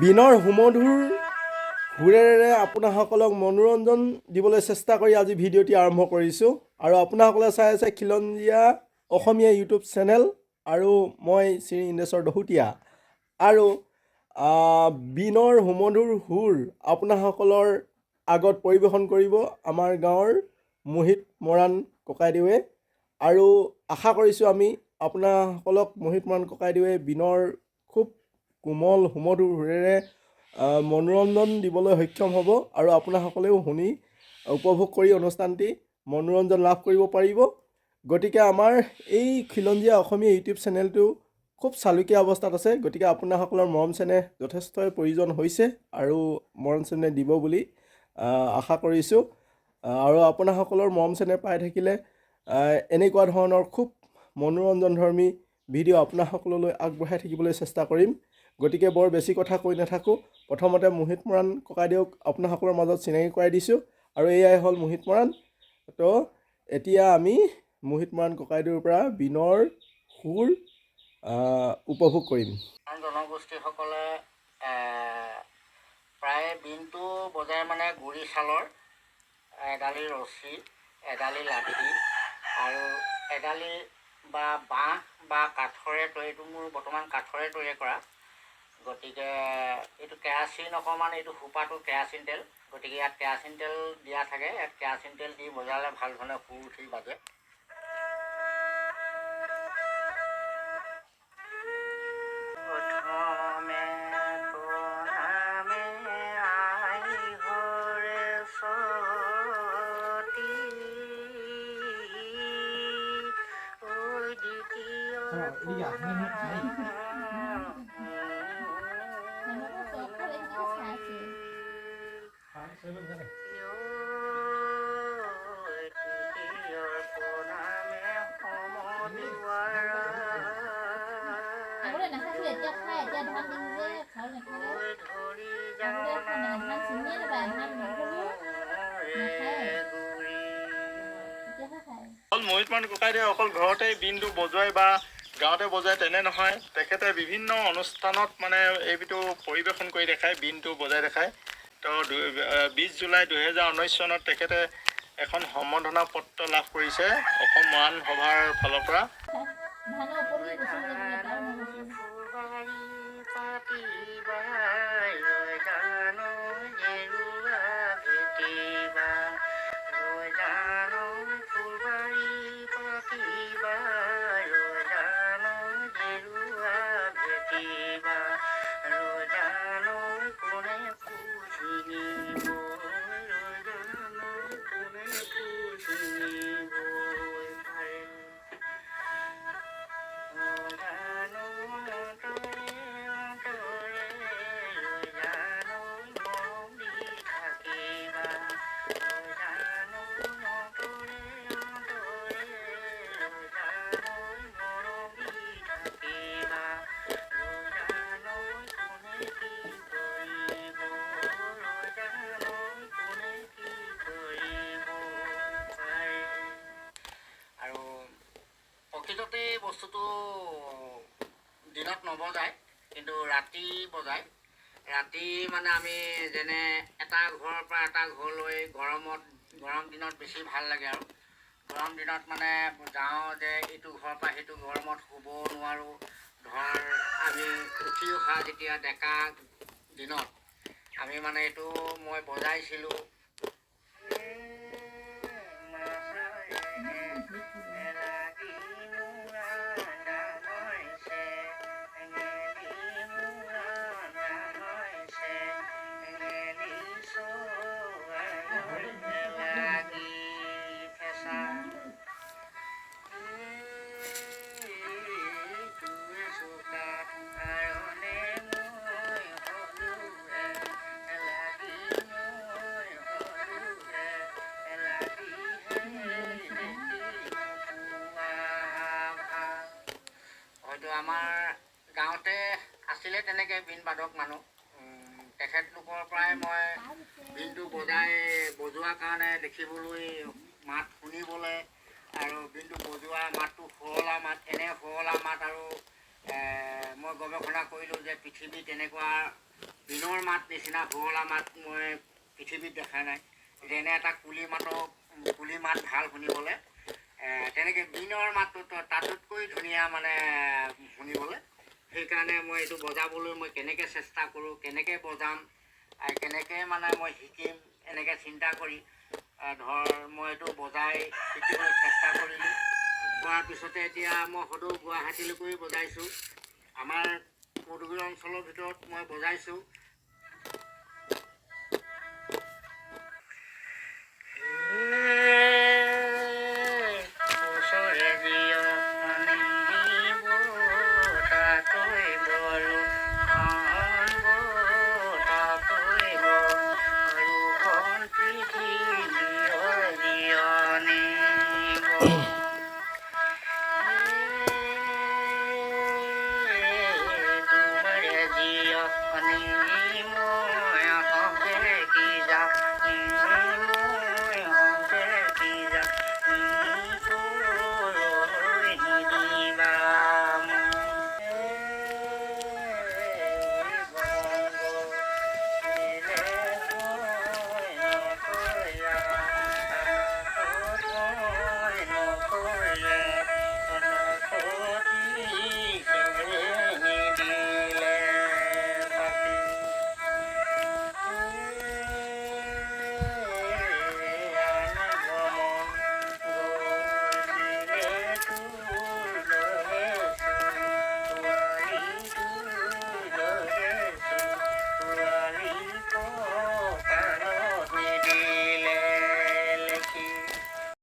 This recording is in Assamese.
বিনৰ সুমধুৰ সুৰেৰে আপোনাসকলক মনোৰঞ্জন দিবলৈ চেষ্টা কৰি আজি ভিডিঅ'টি আৰম্ভ কৰিছোঁ আৰু আপোনাসকলে চাই আছে খিলঞ্জীয়া অসমীয়া ইউটিউব চেনেল আৰু মই শ্ৰী ইন্দ্ৰেশ্বৰ দহোটীয়া আৰু বিনৰ সুমধুৰ সুৰ আপোনাসকলৰ আগত পৰিৱেশন কৰিব আমাৰ গাঁৱৰ মোহিত মৰাণ ককাইদেৱে আৰু আশা কৰিছোঁ আমি আপোনাসকলক মোহিত মৰাণ ককাইদেৱে বিনৰ খুব কোমল সুমধুৰ সুৰেৰে মনোৰঞ্জন দিবলৈ সক্ষম হ'ব আৰু আপোনাসকলেও শুনি উপভোগ কৰি অনুষ্ঠানটি মনোৰঞ্জন লাভ কৰিব পাৰিব। গতিকে আমাৰ এই খিলঞ্জীয়া অসমীয়া ইউটিউব চেনেলটো খুব চালুকীয়া অৱস্থাত আছে, গতিকে আপোনাসকলৰ মৰম চেনেহ যথেষ্টই প্ৰয়োজন হৈছে আৰু মৰম চেনেহ দিব বুলি আশা কৰিছোঁ আৰু আপোনাসকলৰ মৰম চেনেহ পাই থাকিলে এনেকুৱা ধৰণৰ খুব মনোৰঞ্জনধৰ্মী ভিডিঅ' আপোনাসকললৈ আগবঢ়াই থাকিবলৈ চেষ্টা কৰিম। গতিকে বৰ বেছি কথা কৈ নাথাকোঁ, প্ৰথমতে মোহিত মৰাণ ককাইদেউক আপোনাসকলৰ মাজত চিনাকি কৰাই দিছোঁ আৰু এয়াই হ'ল মোহিত মৰাণ। তো এতিয়া আমি মোহিত মৰাণ ককাইদেউৰ পৰা বিনৰ সুৰ উপভোগ কৰিম। জনগোষ্ঠীসকলে প্ৰায় বিনটো বজাই মানে গুৰি ছালৰ এডালি ৰছী, এডালি লাঠি আৰু এডালি বা বাঁহ বা কাঠৰে এইটো মোৰ বৰ্তমান কাঠৰে তৈয়াৰ কৰা। গতিকে এইটো কেৰাচিন অকণমান, এইটো সোপাটো কেৰাচিন তেল, গতিকে ইয়াত কেৰাচিন তেল দিয়া থাকে। ইয়াত কেৰাচিন তেল দি বজালে ভাল ধৰণে সুৰ উঠি বাজে। মোহিত মৰাণ ককাইদেৱে অকল ঘৰতে বিনটো বজোৱাই বা গাঁৱতে বজায় তেনে নহয়, তেখেতে বিভিন্ন অনুষ্ঠানত মানে এইটো পৰিৱেশন কৰি দেখায়, বিনটো বজাই দেখায়। তো 20 জুলাই 2019 চনত তেখেতে এখন সম্বৰ্ধনা পত্ৰ লাভ কৰিছে অসম মৰাণ সভাৰ ফালৰ পৰা। প্ৰকৃততে বস্তুটো দিনত নবজায়, কিন্তু ৰাতি বজায়। ৰাতি মানে আমি যেনে এটা ঘৰৰ পৰা এটা ঘৰলৈ গৰম দিনত বেছি ভাল লাগে আৰু গৰম দিনত মানে যাওঁ যে এইটো ঘৰৰ পৰা সেইটো গৰমত শুব নোৱাৰোঁ। ধৰ আমি উঠি অহা যেতিয়া ডেকা দিনত আমি মানে এইটো মই বজাইছিলোঁ। আমাৰ গাঁৱতে আছিলে তেনেকৈ বিন বাদক মানুহ, তেখেতলোকৰ পৰাই মই বিনটো বজোৱাৰ কাৰণে দেখিবলৈ মাত শুনিবলৈ আৰু বিনটো বজোৱা মাতটো শুৱলা মাত, এনে শুৱলা মাত আৰু মই গৱেষণা কৰিলোঁ যে পৃথিৱীত তেনেকুৱা বিনৰ মাত নিচিনা শুৱলা মাত মই পৃথিৱীত দেখা নাই। যেনে এটা কুলি মাত ভাল শুনিবলৈ, তেনেকৈ বিনৰ মাতটো তাতোতকৈ ধুনীয়া মানে শুনিবলৈ। সেইকাৰণে মই এইটো বজাবলৈ মই কেনেকৈ চেষ্টা কৰোঁ, কেনেকৈ বজাম, কেনেকৈ মানে মই শিকিম, এনেকৈ চিন্তা কৰি মই এইটো বজাই শিকিবলৈ চেষ্টা কৰিলোঁ। কৰাৰ পিছতে এতিয়া মই সদৌ গুৱাহাটীলৈকৈ বজাইছোঁ। আমাৰ পদুগুৰি অঞ্চলৰ ভিতৰত মই বজাইছোঁ